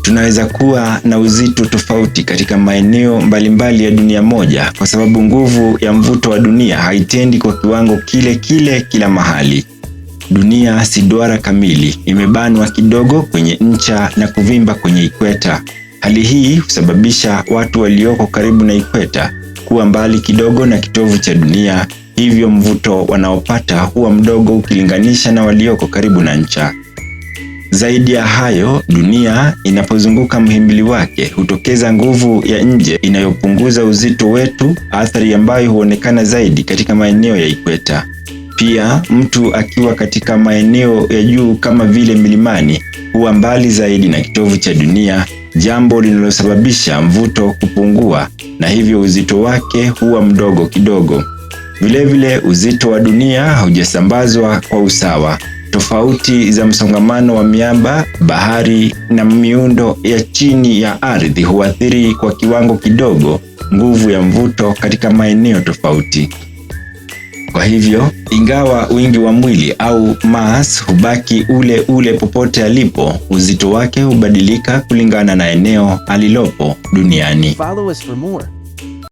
Tunaweza kuwa na uzito tofauti katika maeneo mbalimbali ya dunia moja kwa sababu nguvu ya mvuto wa dunia haitendi kwa kiwango kile kile kila mahali. Dunia si duara kamili, imebanwa kidogo kwenye ncha na kuvimba kwenye ikweta. Hali hii husababisha watu walioko karibu na ikweta kuwa mbali kidogo na kitovu cha dunia, hivyo mvuto wanaopata huwa mdogo ukilinganisha na walioko karibu na ncha. Zaidi ya hayo, dunia inapozunguka mhimili wake hutokeza nguvu ya nje inayopunguza uzito wetu, athari ambayo huonekana zaidi katika maeneo ya ikweta. Pia, mtu akiwa katika maeneo ya juu kama vile milimani huwa mbali zaidi na kitovu cha dunia, jambo linalosababisha mvuto kupungua na hivyo uzito wake huwa mdogo kidogo. Vilevile, uzito wa dunia haujasambazwa kwa usawa. Tofauti za msongamano wa miamba, bahari na miundo ya chini ya ardhi huathiri kwa kiwango kidogo nguvu ya mvuto katika maeneo tofauti. Kwa hivyo, ingawa wingi wa mwili au mass hubaki ule ule popote alipo, uzito wake hubadilika kulingana na eneo alilopo duniani. Follow us for more.